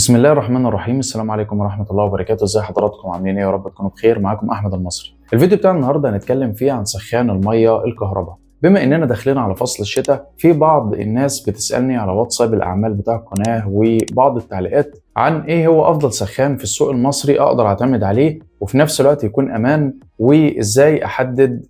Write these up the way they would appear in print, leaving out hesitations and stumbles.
بسم الله الرحمن الرحيم. السلام عليكم ورحمة الله وبركاته. ازي حضراتكم عاملين ايه؟ يا رب تكونوا بخير. معاكم احمد المصري. الفيديو بتاع النهارده هنتكلم فيه عن سخان المية الكهرباء. بما اننا داخلين على فصل الشتاء، في بعض الناس بتسألني على واتساب الاعمال بتاع القناة وبعض التعليقات عن ايه هو افضل سخان في السوق المصري اقدر اعتمد عليه وفي نفس الوقت يكون امان، وازاي احدد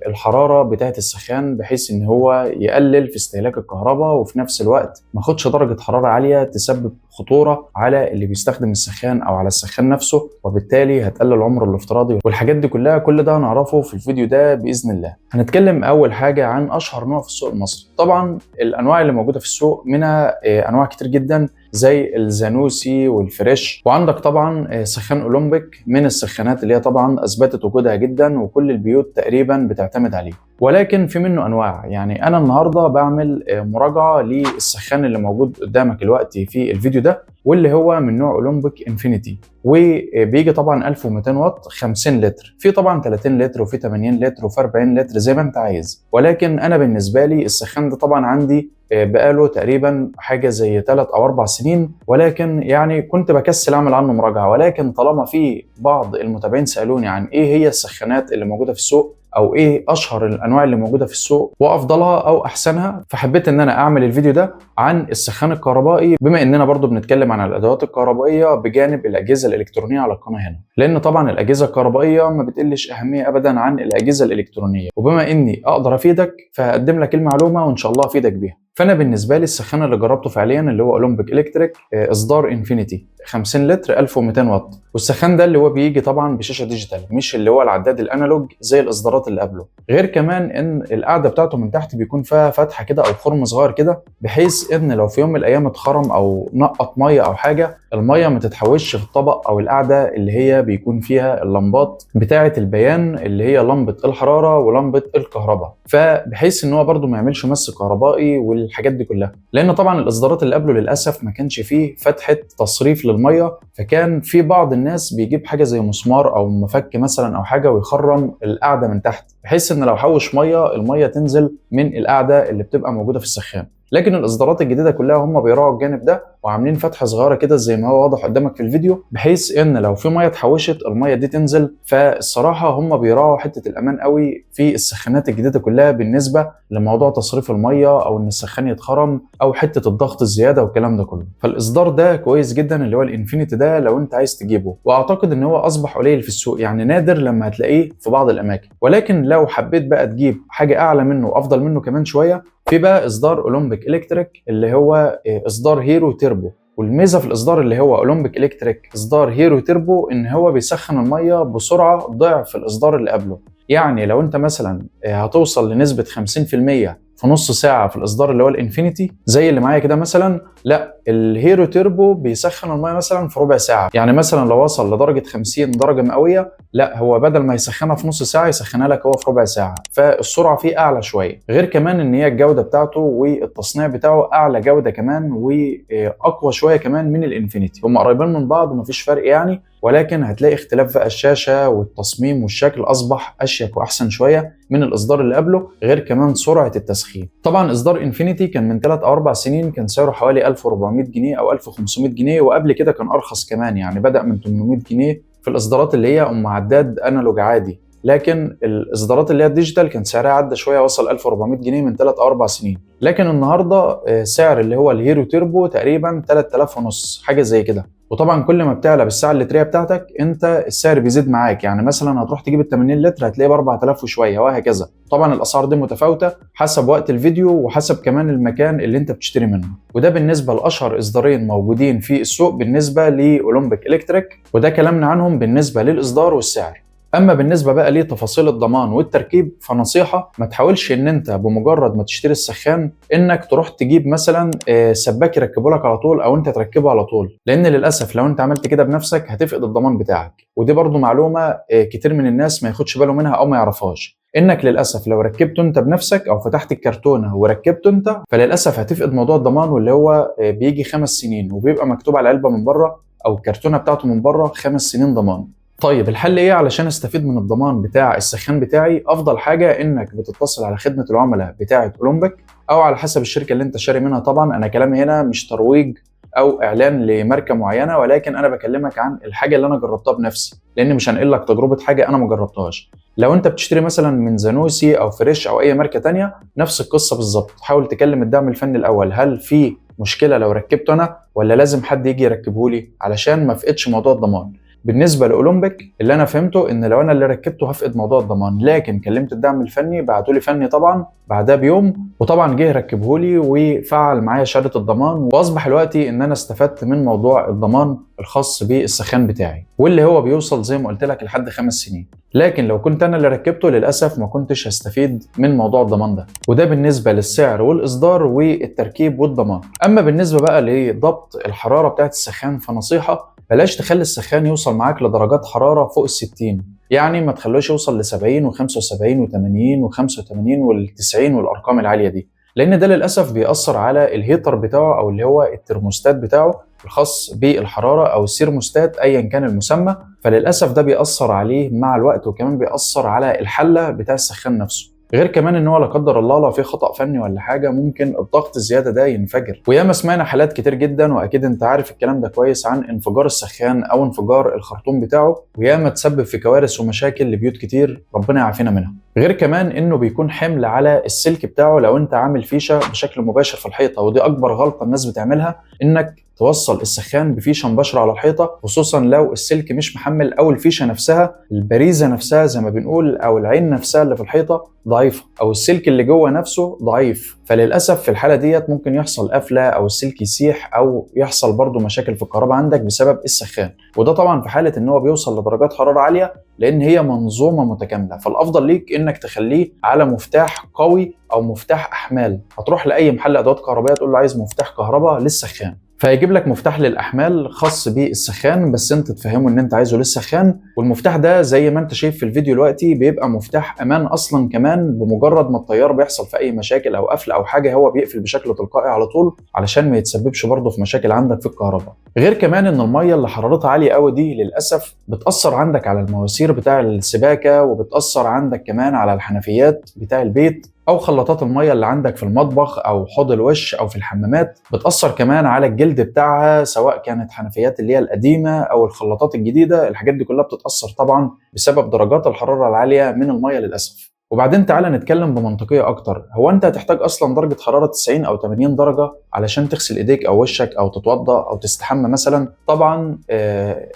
الحرارة بتاعة السخان بحيث ان هو يقلل في استهلاك الكهرباء وفي نفس الوقت ما اخدش درجة حرارة عالية تسبب خطورة على اللي بيستخدم السخان او على السخان نفسه، وبالتالي هتقلل العمر الافتراضي والحاجات دي كلها. كل ده هنعرفه في الفيديو ده باذن الله. هنتكلم اول حاجة عن اشهر نوع في السوق المصري. طبعا الانواع اللي موجودة في السوق منها انواع كتير جدا زي الزانوسي والفريش، وعندك طبعا سخان اولمبيك من السخانات اللي هي طبعا اثبتت وجودها جدا وكل البيوت تقريبا بتعتمد عليه، ولكن في منه انواع. يعني انا النهارده بعمل مراجعه للسخان اللي موجود قدامك دلوقتي في الفيديو ده، واللي هو من نوع اولمبيك انفينيتي، وبيجي طبعا 1200 واط 50 لتر، في طبعا 30 لتر وفي 80 لتر وفي 40 لتر زي ما انت عايز. ولكن انا بالنسبه لي السخان ده طبعا عندي بقاله تقريبا حاجه زي 3 أو 4 سنين، ولكن يعني كنت بكسل اعمل عنه مراجعه. ولكن طالما في بعض المتابعين سالوني عن ايه هي السخانات اللي موجوده في السوق او ايه اشهر الانواع اللي موجوده في السوق وافضلها او احسنها، فحبيت ان انا اعمل الفيديو ده عن السخان الكهربائي، بما اننا برضو بنتكلم عن الادوات الكهربائيه بجانب الاجهزه الالكترونيه على القناه هنا، لان طبعا الاجهزه الكهربائيه ما بتقلش اهميه ابدا عن الاجهزه الالكترونيه، وبما اني اقدر افيدك فهقدم لك المعلومه وان شاء الله افيدك بيها. فانا بالنسبه لي السخان اللي جربته فعليا اللي هو اولمبيك الكتريك اصدار انفينيتي 50 لتر 1200 واط، والسخان ده اللي هو بيجي طبعا بشاشه ديجيتال مش اللي هو العداد الانالوج زي الاصدارات اللي قبله. غير كمان ان القاعده بتاعته من تحت بيكون فيها فتحه كده او خرم صغير كده، بحيث ان لو في يوم من الايام اتخرم او نقط ميه او حاجه، الميه ما تتحوش في الطبق او القاعده اللي هي بيكون فيها اللمبات بتاعه البيان اللي هي لمبه الحراره ولمبه الكهرباء، فبحيث ان هو برده ما يعملش مس كهربائي والحاجات دي كلها. لان طبعا الاصدارات اللي قبله للاسف ما كانش فيه فتحه تصريف للميه، فكان في بعض الناس بيجيب حاجه زي مسمار او مفك مثلا او حاجه ويخرم القاعده من تحت، بحيث ان لو حوش ميه الميه تنزل من القاعده اللي بتبقى موجوده في السخان. لكن الاصدارات الجديده كلها هم بيراعوا الجانب ده وعاملين فتحه صغيره كده زي ما هو واضح قدامك في الفيديو، بحيث ان لو في ميه اتحوشت الميه دي تنزل. فالصراحه هم بيراعوا حته الامان قوي في السخانات الجديده كلها بالنسبه لموضوع تصريف الميه او ان السخان يتخرم او حته الضغط الزياده والكلام ده كله. فالاصدار ده كويس جدا اللي هو الانفينيتي ده لو انت عايز تجيبه، واعتقد ان هو اصبح قليل في السوق، يعني نادر لما هتلاقيه في بعض الاماكن. ولكن لو حبيت بقى تجيب حاجه اعلى منه وافضل منه كمان شويه، في بقى اصدار اولمبيك الكتريك اللي هو اصدار هيرو تيربو. والميزه في الاصدار اللي هو اولمبيك الكتريك اصدار هيرو تيربو ان هو بيسخن الميه بسرعه ضعف الاصدار اللي قبله. يعني لو انت مثلا هتوصل لنسبه 50% في نص ساعه في الاصدار اللي هو الانفينيتي زي اللي معايا كده مثلا، لا الهيرو تيربو بيسخن الميه مثلا في ربع ساعه. يعني مثلا لو وصل لدرجه 50 درجه مئويه، لا هو بدل ما يسخنها في نص ساعه يسخنها لك هو في ربع ساعه، فالسرعه فيه اعلى شويه. غير كمان ان هي الجوده بتاعته والتصنيع بتاعه اعلى جوده كمان واقوى شويه كمان من الانفينيتي. هم قريبين من بعض ومفيش فرق يعني، ولكن هتلاقي اختلاف بقى الشاشه والتصميم والشكل اصبح اشيك واحسن شويه من الاصدار اللي قبله. غير كمان سرعه التسخين. طبعا اصدار انفينيتي كان من 3 أو 4 سنين كان سعره حوالي 1400 جنيه او 1500 جنيه، وقبل كده كان ارخص كمان، يعني بدأ من 800 جنيه في الاصدارات اللي هي ام عداد انالوج عادي. لكن الاصدارات اللي هي الديجيتال كان سعرها عدى شويه وصل 1400 جنيه من 3 أو 4 سنين. لكن النهارده سعر اللي هو الهيرو تيربو تقريبا 3000 ونص حاجه زي كده. وطبعا كل ما بتعلى بالساعه اللتريه بتاعتك انت السعر بيزيد معاك، يعني مثلا هتروح تجيب ال 80 لتر هتلاقيه ب 4000 وشويه وهكذا. طبعا الاسعار دي متفاوته حسب وقت الفيديو وحسب كمان المكان اللي انت بتشتري منه. وده بالنسبه لاشهر اصدارين موجودين في السوق بالنسبه لاولمبيك الكتريك، وده كلامنا عنهم بالنسبه للاصدار والسعر. اما بالنسبه بقى لتفاصيل الضمان والتركيب، فنصيحه ما تحاولش ان انت بمجرد ما تشتري السخان انك تروح تجيب مثلا سباك يركبه لك على طول او انت تركبه على طول، لان للاسف لو انت عملت كده بنفسك هتفقد الضمان بتاعك. ودي برضو معلومه كتير من الناس ما ياخدش باله منها او ما يعرفهاش، انك للاسف لو ركبته انت بنفسك او فتحت الكرتونه وركبته انت فللاسف هتفقد موضوع الضمان، واللي هو بيجي 5 سنين وبيبقى مكتوب على العلبه من بره او الكرتونه بتاعته من بره 5 سنين ضمان. طيب الحل ايه علشان استفيد من الضمان بتاع السخان بتاعي؟ افضل حاجه انك بتتصل على خدمه العملاء بتاعه اولمبيك او على حسب الشركه اللي انت شاري منها. طبعا انا كلامي هنا مش ترويج او اعلان لماركه معينه، ولكن انا بكلمك عن الحاجه اللي انا جربتها بنفسي، لان مش هنقل لك تجربه حاجه انا ما جربتهاش. لو انت بتشتري مثلا من زانوسي او فريش او اي ماركه تانية، نفس القصه بالظبط. حاول تكلم الدعم الفني الاول، هل في مشكله لو ركبته انا ولا لازم حد يجي يركبه لي، علشان ما افقدش موضوع الضمان. بالنسبه لاولمبيك اللي انا فهمته ان لو انا اللي ركبته هفقد موضوع الضمان، لكن كلمت الدعم الفني بعتوا لي فني طبعا بعدها بيوم، وطبعا جه ركبه لي وفعل معايا شهاده الضمان، واصبح دلوقتي ان انا استفدت من موضوع الضمان الخاص بالسخان بتاعي، واللي هو بيوصل زي ما قلت لك لحد 5 سنين. لكن لو كنت انا اللي ركبته للاسف ما كنتش هستفيد من موضوع الضمان ده، وده بالنسبه للسعر والاصدار والتركيب والضمان. اما بالنسبه بقى لضبط الحراره بتاعه السخان، فنصيحه بلاش تخلي السخان يوصل معاك لدرجات حراره فوق ال60، يعني ما تخلوش يوصل ل70 و75 و80 و85 وال90 والارقام العاليه دي، لان ده للاسف بيأثر على الهيتر بتاعه او اللي هو الترموستات بتاعه الخاص بالحراره او السيرموستات ايا كان المسمى. فللاسف ده بيأثر عليه مع الوقت، وكمان بيأثر على الحله بتاع السخان نفسه. غير كمان ان هو لا قدر الله لو في خطأ فني ولا حاجه ممكن الضغط الزياده ده ينفجر. وياما سمعنا حالات كتير جدا، واكيد انت عارف الكلام ده كويس، عن انفجار السخان او انفجار الخرطوم بتاعه، وياما تسبب في كوارث ومشاكل لبيوت كتير ربنا يعافينا منها. غير كمان انه بيكون حمل على السلك بتاعه لو انت عامل فيشه بشكل مباشر في الحيطه، ودي اكبر غلطه الناس بتعملها، انك توصل السخان بفيشه مباشره على الحيطه، خصوصا لو السلك مش محمل او الفيشه نفسها البريزه نفسها زي ما بنقول او العين نفسها اللي في الحيطه ضعيفه، او السلك اللي جوه نفسه ضعيف. فللاسف في الحاله ديت ممكن يحصل قفله او السلك يسيح، او يحصل برضو مشاكل في الكهرباء عندك بسبب السخان. وده طبعا في حاله ان هو بيوصل لدرجات حراره عاليه، لان هي منظومه متكامله. فالافضل ليك انك تخليه على مفتاح قوي او مفتاح احمال. هتروح لاي محل ادوات كهربائيه تقول له عايز مفتاح كهرباء للسخان، فهيجيب لك مفتاح للاحمال خاص بالسخان، بس انت تفهمه ان انت عايزه للسخان. والمفتاح ده زي ما انت شايف في الفيديو دلوقتي بيبقى مفتاح امان اصلا، كمان بمجرد ما التيار بيحصل في اي مشاكل او قفل او حاجه هو بيقفل بشكل تلقائي على طول، علشان ما يتسببش برضه في مشاكل عندك في الكهرباء. غير كمان ان الميه اللي حرارتها عاليه قوي دي للاسف بتاثر عندك على المواسير بتاع السباكه، وبتاثر عندك كمان على الحنفيات بتاع البيت او خلاطات الميه اللي عندك في المطبخ او حوض الوش او في الحمامات. بتاثر كمان على الجلد بتاعها، سواء كانت حنفيات اللي هي القديمه او الخلاطات الجديده. الحاجات دي كلها بتتاثر طبعا بسبب درجات الحراره العاليه من الميه للاسف. وبعدين تعالى نتكلم بمنطقيه اكتر، هو انت هتحتاج اصلا درجه حراره 90 او 80 درجه علشان تغسل ايديك او وشك او تتوضا او تستحمى مثلا؟ طبعا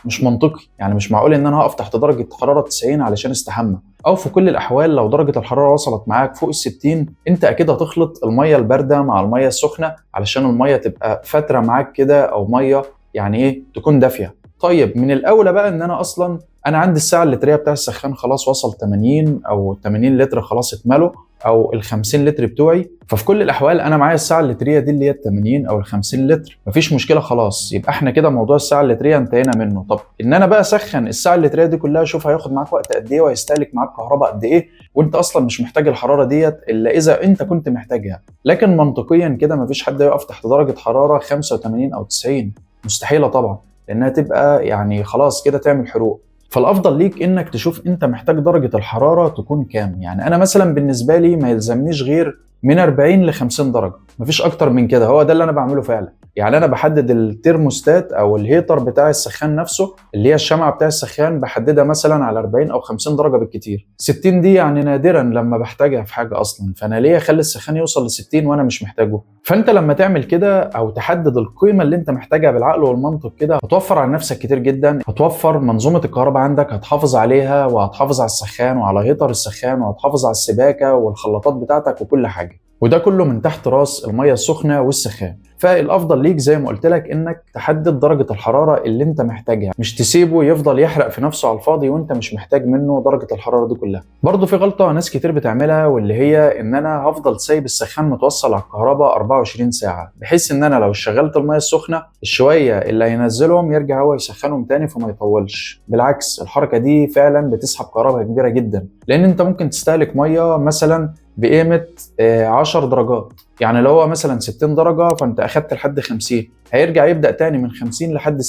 مش منطقي، يعني مش معقول ان انا هقف تحت درجه حراره 90 علشان استحمى. او في كل الاحوال لو درجه الحراره وصلت معاك فوق ال60، انت اكيد هتخلط الميه البارده مع الميه السخنه علشان الميه تبقى فتره معاك كده، او ميه يعني ايه تكون دافيه. طيب من الاولى بقى ان انا عندي السعه اللتريه بتاع السخان خلاص وصل 80 او 80 لتر خلاص اتملوا، او ال50 لتر بتوعي. ففي كل الاحوال انا معايا السعه اللتريه دي اللي هي 80 او ال50 لتر، مفيش مشكله خلاص. يبقى احنا كده موضوع السعه اللتريه انتهينا منه. طب ان انا بقى اسخن السعه اللتريه دي كلها، شوف هياخد معاك وقت قد ايه وهيستهلك معاك كهرباء قد ايه، وانت اصلا مش محتاج الحراره ديت الا اذا انت كنت محتاجها. لكن منطقيا كده مفيش حد يقف تحت درجه حراره 85 او 90، مستحيله طبعا، لانها تبقى يعني خلاص كده تعمل حروق. فالافضل ليك انك تشوف انت محتاج درجه الحراره تكون كام. يعني انا مثلا بالنسبه لي ما يلزمنيش غير من 40 ل 50 درجه، مفيش اكتر من كده. هو ده اللي انا بعمله فعلا. يعني انا بحدد الترموستات او الهيتر بتاع السخان نفسه، اللي هي الشمعه بتاع السخان، بحددها مثلا على 40 او 50 درجه بالكتير. 60 دي يعني نادرا لما بحتاجها في حاجه اصلا، فانا ليه اخلي السخان يوصل ل 60 وانا مش محتاجه؟ فانت لما تعمل كده او تحدد القيمه اللي انت محتاجها بالعقل والمنطق كده، هتوفر على نفسك كتير جدا، هتوفر منظومه الكهرباء عندك، هتحافظ عليها وهتحافظ على السخان وعلى هيتر السخان، وهتحافظ على السباكه والخلاطات بتاعتك وكل حاجه. وده كله من تحت راس الميه السخنه والسخان. فالافضل ليك زي ما قلت لك انك تحدد درجه الحراره اللي انت محتاجها، مش تسيبه يفضل يحرق في نفسه على الفاضي وانت مش محتاج منه درجه الحراره دي كلها. برضه في غلطه ناس كتير بتعملها، واللي هي ان انا هفضل سايب السخان متوصل على الكهرباء 24 ساعه، بحيث ان انا لو شغلت الميه السخنه الشويه اللي هينزلهم يرجع هو يسخنهم تاني فما يطولش. بالعكس الحركه دي فعلا بتسحب كهرباء كبيره جدا، لان انت ممكن تستهلك ميه مثلا بقيمه 10 درجات. يعني لو هو مثلا 60 درجه فانت اخدت لحد 50، هيرجع يبدا تاني من 50 لحد 60،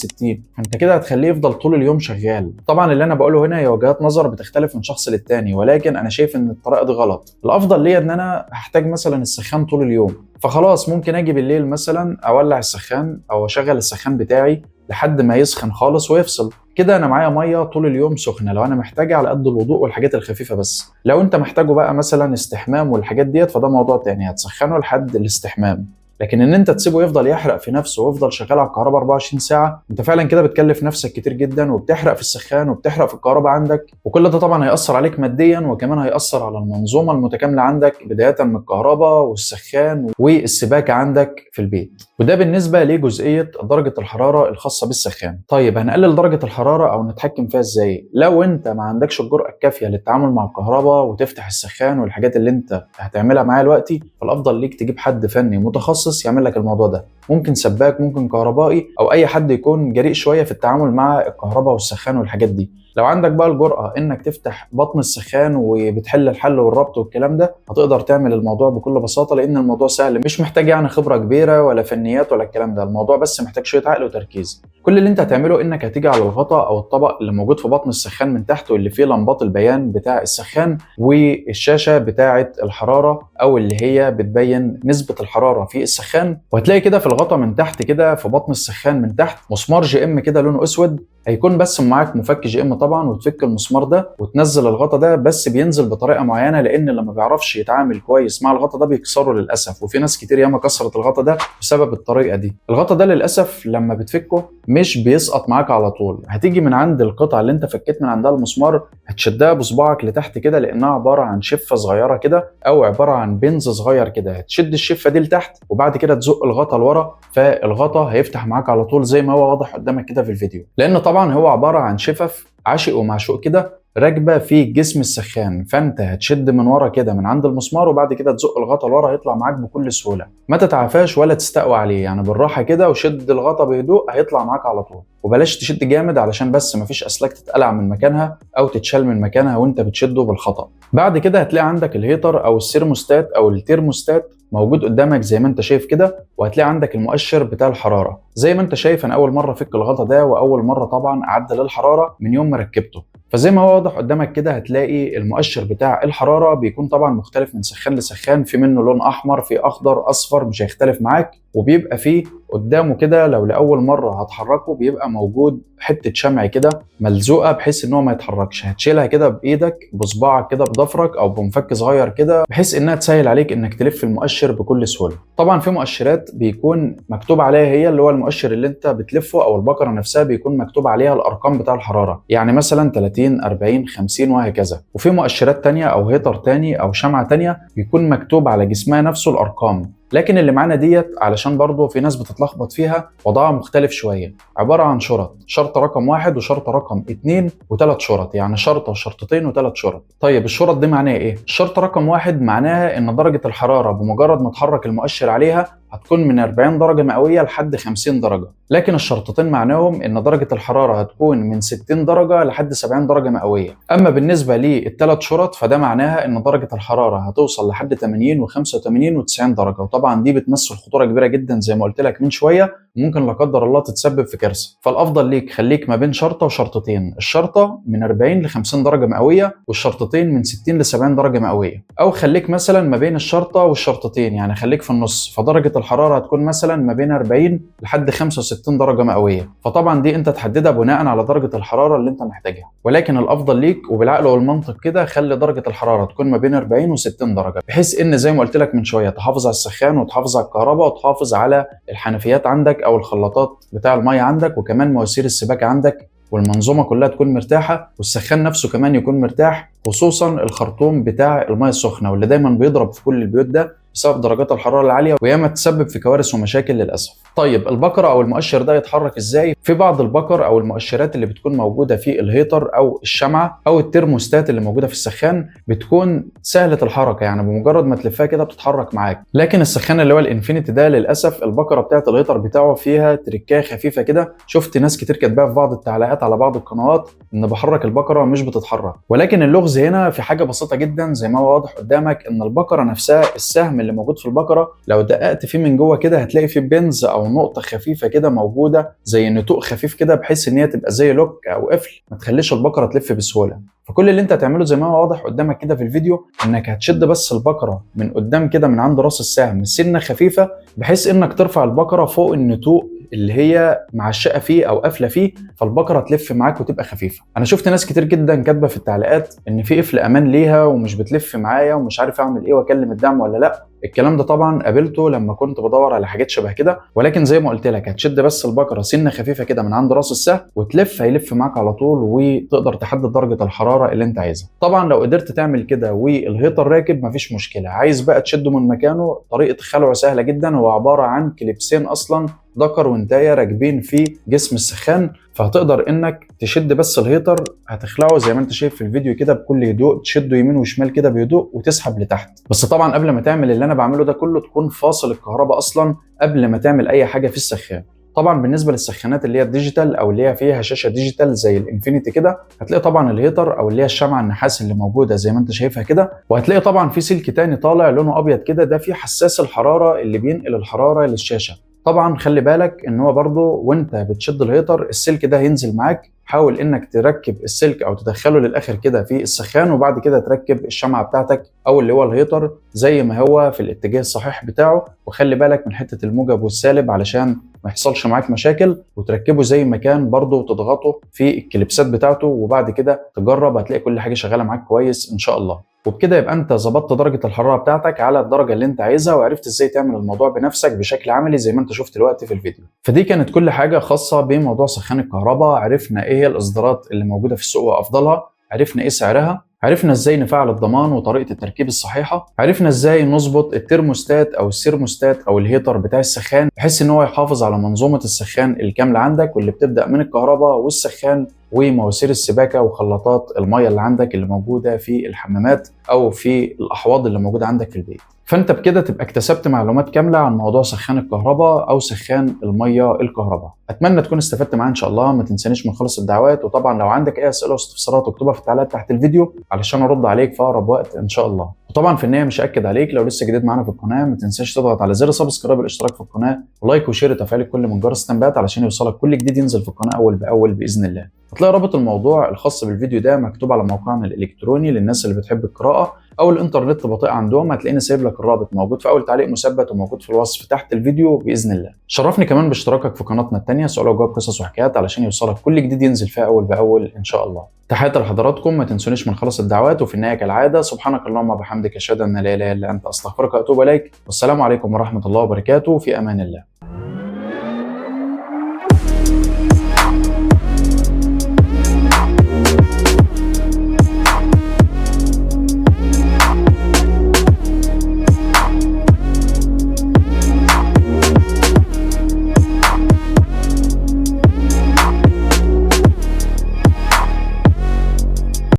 فانت كده هتخليه يفضل طول اليوم شغال. طبعا اللي انا بقوله هنا هي وجهات نظر بتختلف من شخص للتاني، ولكن انا شايف ان الطريقه دي غلط. الافضل ليا ان انا هحتاج مثلا السخان طول اليوم، فخلاص ممكن اجي بالليل مثلا اولع السخان او اشغل السخان بتاعي لحد ما يسخن خالص ويفصل. كده انا معايا ميه طول اليوم سخنه لو انا محتاجها على قد الوضوء والحاجات الخفيفه بس. لو انت محتاجه بقى مثلا استحمام والحاجات ديت فده موضوع تاني، هتسخنه لحد الاستحمام. لكن ان انت تسيبه يفضل يحرق في نفسه ويفضل شغال على الكهرباء 24 ساعه، انت فعلا كده بتكلف نفسك كتير جدا، وبتحرق في السخان وبتحرق في الكهرباء عندك، وكل ده طبعا هيأثر عليك ماديا، وكمان هيأثر على المنظومه المتكامله عندك بدايه من الكهرباء والسخان والسباكه عندك في البيت. وده بالنسبه لجزئيه درجه الحراره الخاصه بالسخان. طيب هنقلل درجه الحراره او نتحكم فيها ازاي؟ لو انت ما عندكش الجرأه الكافيه للتعامل مع الكهرباء وتفتح السخان والحاجات اللي انت هتعملها معايا دلوقتي، فالافضل ليك تجيب حد فني متخصص يعمل لك الموضوع ده. ممكن سباك، ممكن كهربائي، او اي حد يكون جريء شويه في التعامل مع الكهرباء والسخان والحاجات دي. لو عندك بقى الجرأة انك تفتح بطن السخان وبتحل الحل والربط والكلام ده، هتقدر تعمل الموضوع بكل بساطة، لان الموضوع سهل، مش محتاج يعني خبرة كبيرة ولا فنيات ولا الكلام ده. الموضوع بس محتاج شوية عقل وتركيز. كل اللي انت هتعمله انك هتيجي على الغطاء او الطبق اللي موجود في بطن السخان من تحت، واللي فيه لمبات البيان بتاع السخان والشاشة بتاعة الحرارة او اللي هي بتبين نسبة الحرارة في السخان. وهتلاقي كده في الغطاء من تحت كده في بطن السخان من تحت مسمار جي ام كده لونه اسود. هيكون بس معاك مفك جي ام طبعا، وتفك المسمار ده وتنزل الغطا ده، بس بينزل بطريقه معينه، لان اللي ما بيعرفش يتعامل كويس مع الغطا ده بيكسره للاسف. وفي ناس كتير ياما كسرت الغطا ده بسبب الطريقه دي. الغطا ده للاسف لما بتفكه مش بيسقط معاك على طول، هتيجي من عند القطعه اللي انت فكيت من عندها المسمار، هتشدها بصباعك لتحت كده، لانها عباره عن شفه صغيره كده او عباره عن بنز صغير كده. هتشد الشفه دي لتحت وبعد كده تزق الغطا لورا، فالغطا هيفتح معاك على طول زي ما هو واضح قدامك كده في الفيديو. لان طبعا هو عباره عن شفف عاشق ومعشوق كده راكبه في جسم السخان، فانت هتشد من ورا كده من عند المسمار وبعد كده تزق الغطا لورا، هيطلع معاك بكل سهوله. ما تتعافاش ولا تستقوى عليه، يعني بالراحه كده وشد الغطا بهدوء هيطلع معاك على طول. وبلاش تشد جامد علشان بس مفيش اسلاك تتقلع من مكانها او تتشال من مكانها وانت بتشده بالخطا. بعد كده هتلاقي عندك الهيتر او السيرموستات او الترموستات موجود قدامك زي ما انت شايف كده، وهتلاقي عندك المؤشر بتاع الحراره. زي ما انت شايف انا اول مره افك الغطا ده، واول مره طبعا اعدل الحراره من يوم ما ركبته. فزي ما هو واضح قدامك كده هتلاقي المؤشر بتاع الحراره بيكون طبعا مختلف من سخان لسخان، في منه لون احمر، في اخضر، اصفر، مش هيختلف معاك. وبيبقى فيه قدامه كده لو لاول مره هتحركه بيبقى موجود حته شمع كده ملزوقه بحيث ان هو ما يتحركش. هتشيلها كده بايدك بصباعك كده بضفرك او بمفك صغير كده، بحيث انها تسهل عليك انك تلف المؤشر بكل سهوله. طبعا في مؤشرات بيكون مكتوب عليها هي اللي هو المؤشر اللي انت بتلفه او البقره نفسها بيكون مكتوب عليها الارقام بتاع الحراره، يعني مثلا 30 40 50 وهكذا. وفي مؤشرات تانية او هيتر تاني او شمعة تانية بيكون مكتوب على جسمها نفسه الارقام. لكن اللي معانا ديت علشان برضه في ناس بتتلخبط فيها وضعها مختلف شويه، عباره عن شرط رقم 1 وشرط رقم 2 و3 شرط، يعني شرطه وشرطتين و3 شرط. طيب الشرط دي معناها ايه؟ الشرط رقم 1 معناها ان درجه الحراره بمجرد ما تحرك المؤشر عليها هتكون من 40 درجة مئوية لحد 50 درجة. لكن الشرطتين معناهم ان درجة الحرارة هتكون من 60 درجة لحد 70 درجة مئوية. اما بالنسبة للثلاث شرط فده معناها ان درجة الحرارة هتوصل لحد 80 و85 و90 درجة. وطبعا دي بتمثل خطورة كبيرة جدا زي ما قلت لك من شوية، ممكن لا قدر الله تتسبب في كارثة. فالافضل ليك خليك ما بين شرطة وشرطتين، الشرطة من 40 ل 50 درجة مئوية والشرطتين من 60 ل 70 درجة مئوية، او خليك مثلا ما بين الشرطة والشرطتين، يعني خليك في النص، فدرجة الحرارة هتكون مثلا ما بين 40 لحد 65 درجة مئوية. فطبعا دي انت تحددها بناء على درجة الحرارة اللي انت محتاجها، ولكن الافضل ليك وبالعقل والمنطق كده خلي درجة الحرارة تكون ما بين 40 و60 درجة، بحيث ان زي ما قلت لك من شوية تحافظ على السخان وتحافظ على الكهرباء وتحافظ على الحنفيات عندك او الخلاطات بتاع المية عندك، وكمان مواسير السباكة عندك، والمنظومة كلها تكون مرتاحة، والسخان نفسه كمان يكون مرتاح، خصوصا الخرطوم بتاع المية السخنة واللي دايما بيضرب في كل البيوت ده بسبب درجات الحرارة العالية، وياما تسبب في كوارث ومشاكل للأسف. طيب البكره او المؤشر ده يتحرك ازاي؟ في بعض البكر او المؤشرات اللي بتكون موجوده في الهيتر او الشمعه او الترموستات اللي موجوده في السخان بتكون سهله الحركه، يعني بمجرد ما تلفها كده بتتحرك معاك. لكن السخان اللي هو الانفينيتي ده للاسف البكره بتاعت الهيتر بتاعه فيها تركايه خفيفه كده، شفت ناس كتير كاتباها في بعض التعليقات على بعض القنوات ان بحرك البكره مش بتتحرك. ولكن اللغز هنا في حاجه بسيطه جدا زي ما هو واضح قدامك، ان البكره نفسها السهم اللي موجود في البكره لو دققت فيه من جوه كده هتلاقي فيه بنز او نقطه خفيفه كده موجوده زي نتوء خفيف كده، بحيث ان هي تبقى زي لوك او قفل ما تخليش البكره تلف بسهوله. فكل اللي انت هتعمله زي ما هو واضح قدامك كده في الفيديو انك هتشد بس البكره من قدام كده من عند راس السهم سنه خفيفه، بحيث انك ترفع البكره فوق النتوء اللي هي معشقه فيه او قافله فيه، فالبكره تلف معاك وتبقى خفيفه. انا شفت ناس كتير جدا كاتبه في التعليقات ان في قفل امان ليها ومش بتلف معايا ومش عارف اعمل ايه واكلم الدعم ولا لا. الكلام ده طبعا قابلته لما كنت بدور على حاجات شبه كده، ولكن زي ما قلت لك هتشد بس البكره سنه خفيفه كده من عند راس السهم وتلف، هيلف معاك على طول وتقدر تحدد درجه الحراره اللي انت عايزها. طبعا لو قدرت تعمل كده والهيتر راكب مفيش مشكله. عايز بقى تشده من مكانه، طريقه خلعه سهله جدا، هو عباره عن كليبسين اصلا ذكر وانتايه راكبين في جسم السخان، فهتقدر انك تشد بس الهيتر، هتخلعه زي ما انت شايف في الفيديو كده بكل هدوء، تشده يمين وشمال كده بهدوء وتسحب لتحت. بس طبعا قبل ما تعمل اللي انا بعمله ده كله تكون فاصل الكهرباء اصلا قبل ما تعمل اي حاجه في السخان. طبعا بالنسبه للسخانات اللي هي الديجيتال او اللي هي فيها شاشه ديجيتال زي الانفينيتي كده، هتلاقي طبعا الهيتر او اللي هي الشمعه النحاس اللي موجوده زي ما انت شايفها كده، وهتلاقي طبعا في سلك تاني طالع لونه ابيض كده، ده فيه حساس الحراره اللي بينقل الحراره للشاشه. طبعا خلي بالك ان هو برضو وانت بتشد الهيتر السلك ده هينزل معاك، حاول انك تركب السلك او تدخله للاخر كده في السخان، وبعد كده تركب الشمعه بتاعتك او اللي هو الهيتر زي ما هو في الاتجاه الصحيح بتاعه، وخلي بالك من حته الموجب والسالب علشان ما يحصلش معاك مشاكل، وتركبه زي ما كان برضه وتضغطه في الكليبسات بتاعته، وبعد كده تجرب هتلاقي كل حاجه شغاله معاك كويس ان شاء الله. وبكده يبقى انت ظبطت درجه الحراره بتاعتك على الدرجه اللي انت عايزها، وعرفت ازاي تعمل الموضوع بنفسك بشكل عملي زي ما انت شفت دلوقتي في الفيديو. فدي كانت كل حاجه خاصه بموضوع سخان الكهرباء. عرفنا ايه هي الاصدارات اللي موجوده في السوق وافضلها، عرفنا ايه سعرها، عرفنا ازاي نفعل الضمان وطريقه التركيب الصحيحه، عرفنا ازاي نظبط الترموستات او السيرموستات او الهيتر بتاع السخان بحيث ان هو يحافظ على منظومه السخان الكامله عندك، واللي بتبدا من الكهرباء والسخان ومواسير السباكه وخلاطات الميه اللي عندك اللي موجوده في الحمامات او في الاحواض اللي موجوده عندك في البيت. فانت بكده تبقى اكتسبت معلومات كامله عن موضوع سخان الكهرباء او سخان الميه الكهرباء. اتمنى تكون استفدت معايا ان شاء الله. ما تنسانيش من خلص الدعوات، وطبعا لو عندك اي اسئله واستفسارات اكتبها في التعليقات تحت الفيديو علشان ارد عليك في اقرب وقت ان شاء الله. وطبعا في النهايه مش هاكد عليك، لو لسه جديد معانا في القناه ما تنساش تضغط على زر سبسكرايب الاشتراك في القناه ولايك وشير وتفعيل الكل من جرس التنبيهات علشان يوصلك كل جديد ينزل في القناه اول باول باذن الله. هتلاقي رابط الموضوع الخاص بالفيديو ده مكتوب على موقعنا الالكتروني للناس اللي بتحب القراءه او الانترنت بطيء عندهم، هتلاقيني سايب لك الرابط موجود في اول تعليق مثبت وموجود في الوصف تحت الفيديو باذن الله. شرفني كمان باشتراكك في قناتنا الثانيه سؤال وجواب قصص وحكايات علشان يوصلك كل جديد ينزل فيها اول باول ان شاء الله. تحياتي لحضراتكم، ما تنسونيش من خلص الدعوات، وفي النهايه كالعاده سبحانك اللهم وبحمدك اشهد ان لا اله الا انت استغفرك واتوب اليك، والسلام عليكم ورحمه الله وبركاته، في امان الله.